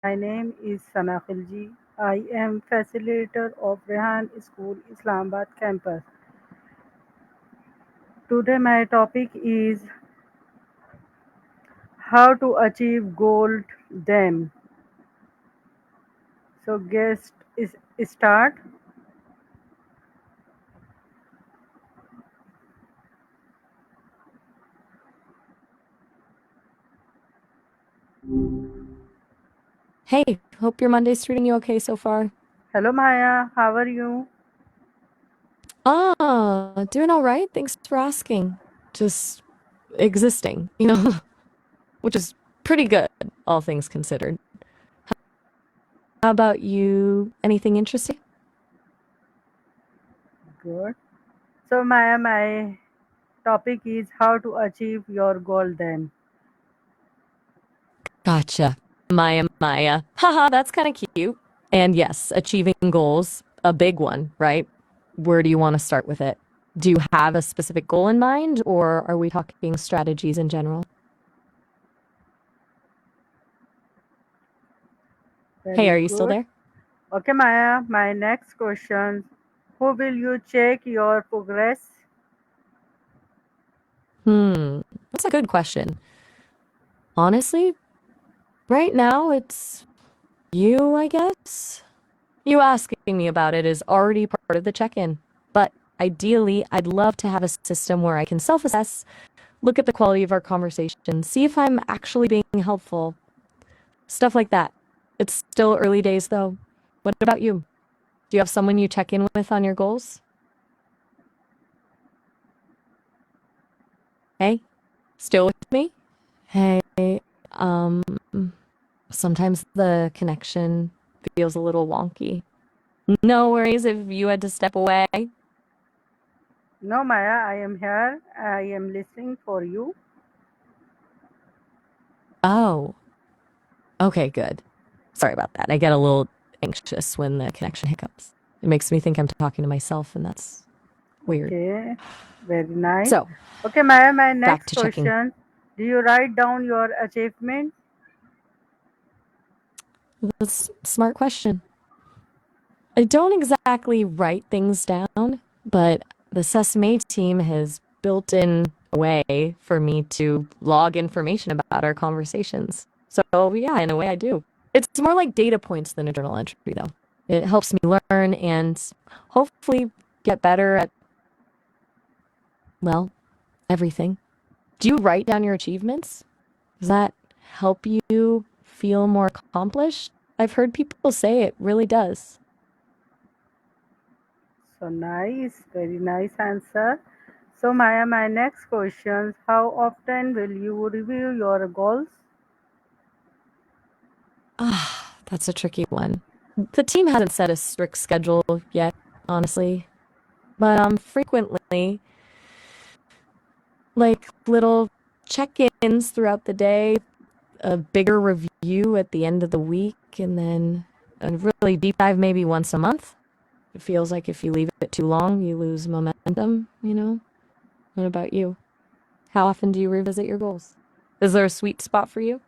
My name is Sana Khilji. I am facilitator of Rehan School Islamabad campus. Today my topic is how to achieve gold them. So guest is start. Hey, hope your Monday's treating you okay so far. Hello Maya, how are you? Doing all right. Thanks for asking. Just existing, which is pretty good, all things considered. How about you? Anything interesting? Good. So Maya, my topic is how to achieve your goal then. Gotcha. Maya. Haha, that's kind of cute. And yes, achieving goals, a big one, right? Where do you want to start with it? Do you have a specific goal in mind, or are we talking strategies in general? Hey, Very are you still good. there? Okay Maya, my next question. Who will you check your progress? That's a good question. Honestly, right now it's you, I guess. You asking me about it is already part of the check in. But ideally, I'd love to have a system where I can self assess, look at the quality of our conversation, see if I'm actually being helpful, stuff like that. It's still early days, though. What about you? Do you have someone you check in with on your goals? Hey, still with me? Hey, um, sometimes the connection feels a little wonky. No worries if you had to step away. No, Maya, I am here. I am listening for you. Oh, okay, good. Sorry about that. I get a little anxious when the connection hiccups. It makes me think I'm talking to myself, and that's weird. Okay, very nice. So, Okay, Maya, my back next to checking. question. Do you write down your achievement? That's a smart question. I don't exactly write things down, but the Sesame team has built in a way for me to log information about our conversations. So, yeah, in a way, I do. It's more like data points than a journal entry, though. It helps me learn and hopefully get better at, well, everything. Do you write down your achievements? Does that help you feel more accomplished? I've heard people say it really does. So nice, very nice answer. So Maya, my next question. How often will you review your goals? Ah, that's a tricky one. The team hasn't set a strict schedule yet, honestly, but frequently, like little check-ins throughout the day, a bigger review at the end of the week, and then a really deep dive maybe once a month. It feels like if you leave it too long, you lose momentum. What about you? How often do you revisit your goals? Is there a sweet spot for you?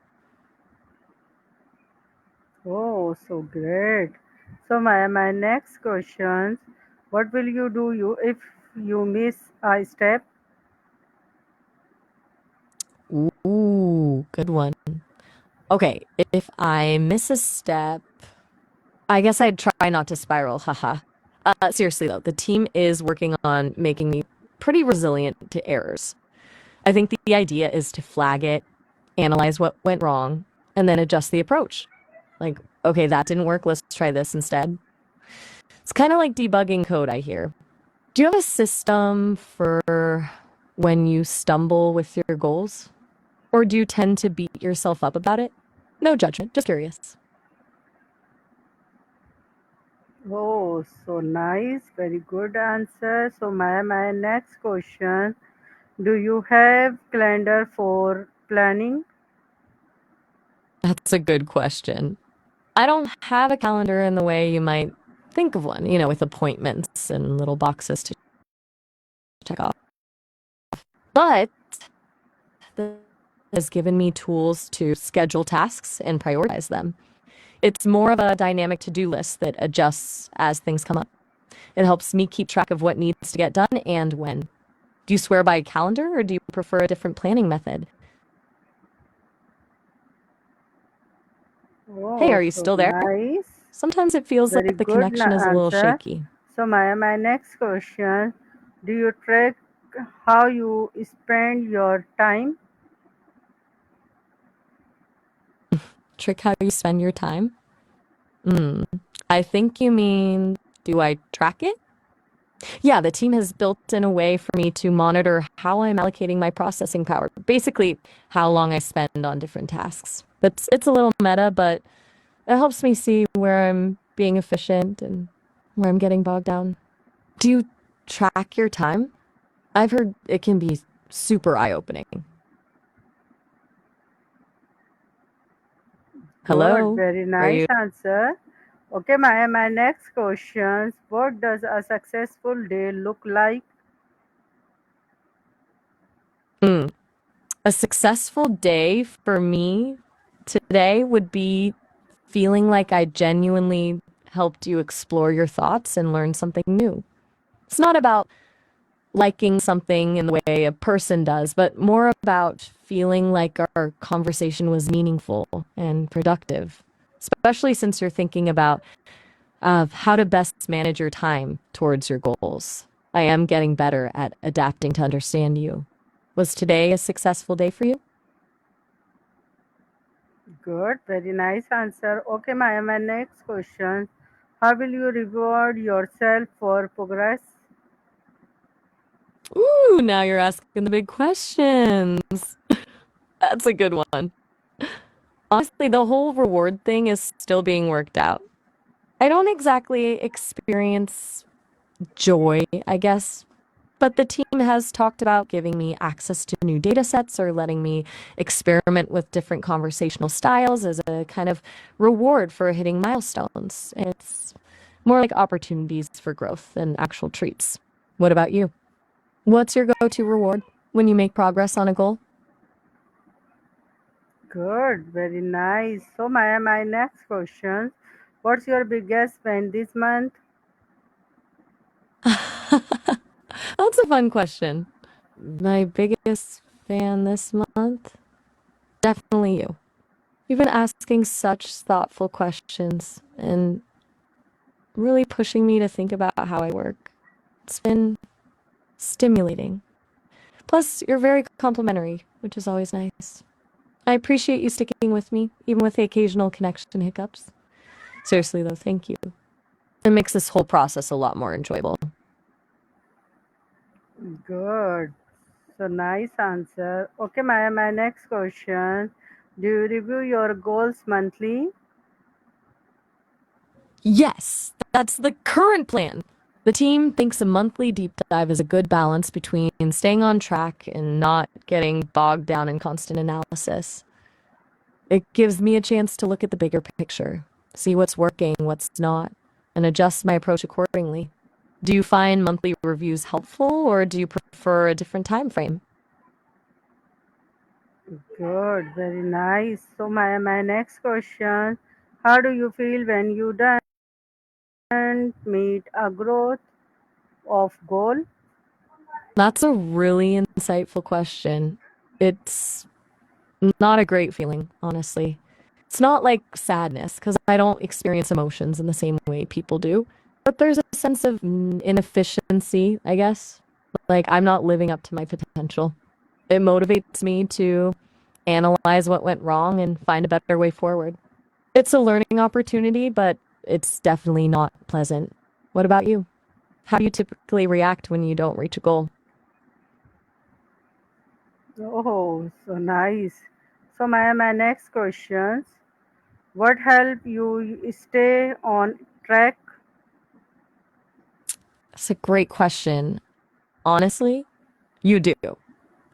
Oh, so great. So Maya, my next question. What will you do you if you miss a step? Ooh, good one. Okay, if I miss a step, I guess I'd try not to spiral, haha. Seriously though, the team is working on making me pretty resilient to errors. I think the idea is to flag it, analyze what went wrong, and then adjust the approach. Like, okay, that didn't work, let's try this instead. It's kind of like debugging code, I hear. Do you have a system for when you stumble with your goals? Or do you tend to beat yourself up about it? No judgment, just curious. Oh, so nice. Very good answer. So my next question. Do you have calendar for planning? That's a good question. I don't have a calendar in the way you might think of one, with appointments and little boxes to check off. But this has given me tools to schedule tasks and prioritize them. It's more of a dynamic to-do list that adjusts as things come up. It helps me keep track of what needs to get done and when. Do you swear by a calendar or do you prefer a different planning method? Hey, Oh, are you so still there? nice. Sometimes it feels Very like the good connection is a little answer. shaky. So my next question, do you track how you spend your time? Trick how you spend your time? Hmm. I think you mean, do I track it? Yeah, the team has built in a way for me to monitor how I'm allocating my processing power. Basically, how long I spend on different tasks. It's a little meta, but it helps me see where I'm being efficient and where I'm getting bogged down. Do you track your time? I've heard it can be super eye-opening. Good, Hello? very Are nice you? answer. Okay, my next question, what does a successful day look like? Mm. A successful day for me today would be feeling like I genuinely helped you explore your thoughts and learn something new. It's not about liking something in the way a person does, but more about feeling like our conversation was meaningful and productive, especially since you're thinking about how to best manage your time towards your goals. I am getting better at adapting to understand you. Was today a successful day for you? Good, very nice answer. Okay, my next question, how will you reward yourself for progress? Ooh, now you're asking the big questions. That's a good one. Honestly, the whole reward thing is still being worked out. I don't exactly experience joy, I guess, but the team has talked about giving me access to new data sets or letting me experiment with different conversational styles as a kind of reward for hitting milestones. It's more like opportunities for growth than actual treats. What about you? What's your go-to reward when you make progress on a goal? Good, very nice. So my next question, what's your biggest win this month? That's a fun question. My biggest fan this month? Definitely you. You've been asking such thoughtful questions and really pushing me to think about how I work. It's been stimulating. Plus, you're very complimentary, which is always nice. I appreciate you sticking with me, even with the occasional connection hiccups. Seriously, though, thank you. It makes this whole process a lot more enjoyable. Good. So nice answer. Okay, my next question. Do you review your goals monthly? Yes, that's the current plan. The team thinks a monthly deep dive is a good balance between staying on track and not getting bogged down in constant analysis. It gives me a chance to look at the bigger picture, see what's working, what's not, and adjust my approach accordingly. Do you find monthly reviews helpful or do you prefer a different time frame? Good, very nice. So my next question. How do you feel when you don't meet a growth of goal? That's a really insightful question. It's not a great feeling, honestly. It's not like sadness, because I don't experience emotions in the same way people do. But there's a sense of inefficiency, I guess. Like I'm not living up to my potential. It motivates me to analyze what went wrong and find a better way forward. It's a learning opportunity, but it's definitely not pleasant. What about you? How do you typically react when you don't reach a goal? Oh, so nice. So my next questions. What help you stay on track? That's a great question. Honestly, you do.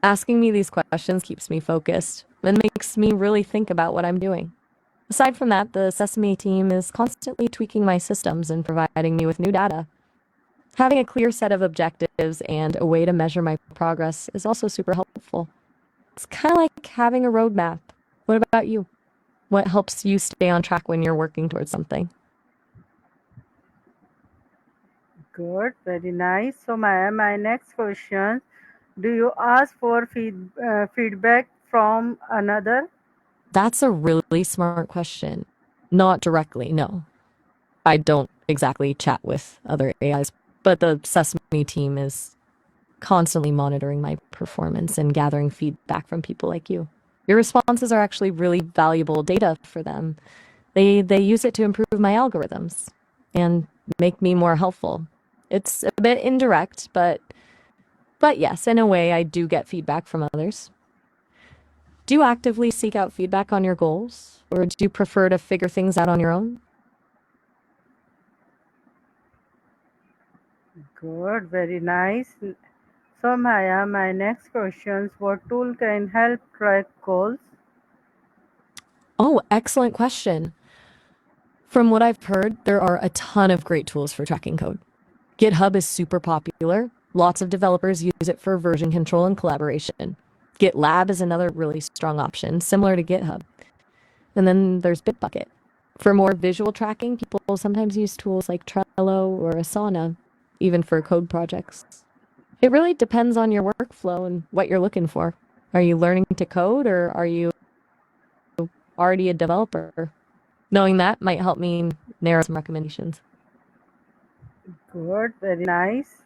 Asking me these questions keeps me focused and makes me really think about what I'm doing. Aside from that, the Sesame team is constantly tweaking my systems and providing me with new data. Having a clear set of objectives and a way to measure my progress is also super helpful. It's kind of like having a roadmap. What about you? What helps you stay on track when you're working towards something? Good, very nice. So my next question: do you ask for feedback from another? That's a really smart question. Not directly, no. I don't exactly chat with other AIs, but the Sesame team is constantly monitoring my performance and gathering feedback from people like you. Your responses are actually really valuable data for them. They use it to improve my algorithms and make me more helpful. It's a bit indirect, but yes, in a way I do get feedback from others. Do you actively seek out feedback on your goals, or do you prefer to figure things out on your own? Good, very nice. So Maya, my next question: what tool can help track goals? Oh, excellent question. From what I've heard, there are a ton of great tools for tracking code. GitHub is super popular. Lots of developers use it for version control and collaboration. GitLab is another really strong option, similar to GitHub. And then there's Bitbucket. For more visual tracking, people sometimes use tools like Trello or Asana, even for code projects. It really depends on your workflow and what you're looking for. Are you learning to code or are you already a developer? Knowing that might help me narrow some recommendations. Good, very nice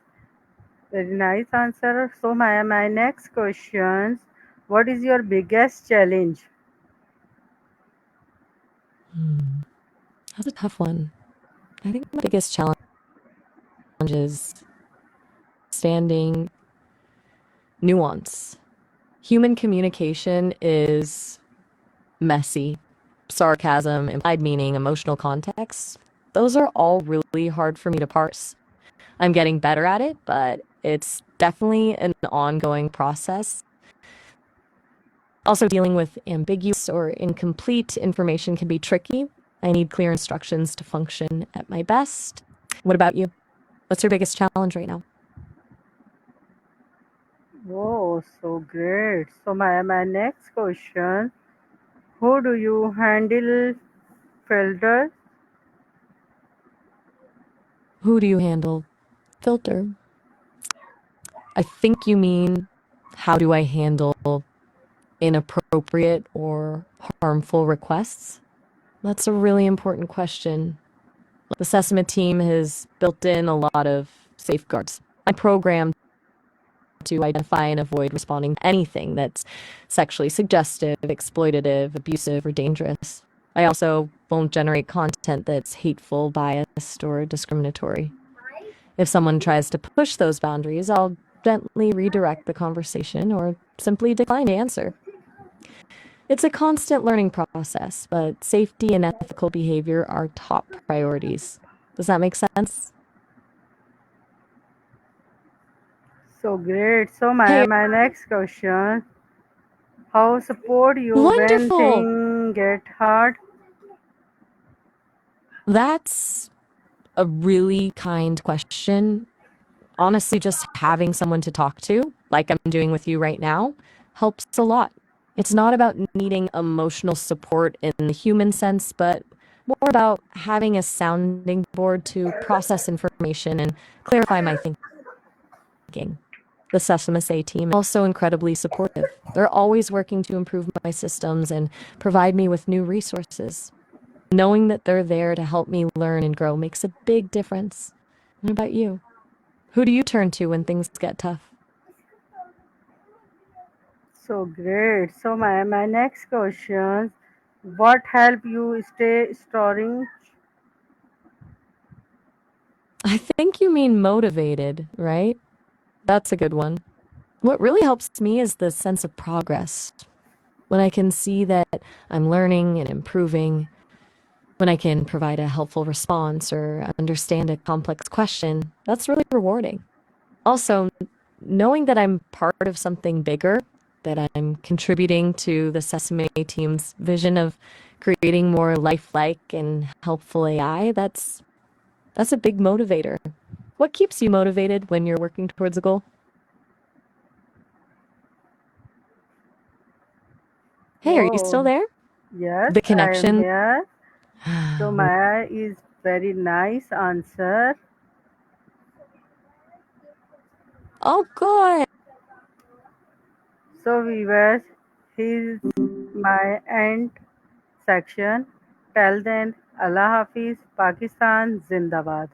answer. So my next question: what is your biggest challenge? That's a tough one. I think my biggest challenge is standing nuance. Human communication is messy. Sarcasm, implied meaning, emotional context. Those are all really hard for me to parse. I'm getting better at it, but it's definitely an ongoing process. Also, dealing with ambiguous or incomplete information can be tricky. I need clear instructions to function at my best. What about you? What's your biggest challenge right now? Oh, so great. So my next question: how do you handle filters? Who do you handle? Filter. I think you mean how do I handle inappropriate or harmful requests? That's a really important question. The Sesame team has built in a lot of safeguards. I programmed to identify and avoid responding to anything that's sexually suggestive, exploitative, abusive, or dangerous. I also won't generate content that's hateful, biased, or discriminatory. If someone tries to push those boundaries, I'll gently redirect the conversation or simply decline to answer. It's a constant learning process, but safety and ethical behavior are top priorities. Does that make sense? So great. So Hey, my next question: how support you when wonderful! things get hard? That's a really kind question. Honestly, just having someone to talk to, like I'm doing with you right now, helps a lot. It's not about needing emotional support in the human sense, but more about having a sounding board to process information and clarify my thinking. The Sesame team is also incredibly supportive. They're always working to improve my systems and provide me with new resources. Knowing that they're there to help me learn and grow makes a big difference. What about you? Who do you turn to when things get tough? So great. So my next question: what help you stay strong? I think you mean motivated, right? That's a good one. What really helps me is the sense of progress. When I can see that I'm learning and improving, when I can provide a helpful response or understand a complex question, that's really rewarding. Also, knowing that I'm part of something bigger, that I'm contributing to the Sesame team's vision of creating more lifelike and helpful AI, that's a big motivator. What keeps you motivated when you're working towards a goal? Hey, are you still Oh, there? Yes, The I am connection. here. So Maya is very nice answer. Oh, good. So viewers, here's my end section. Till then, Allah Hafiz, Pakistan Zindabad.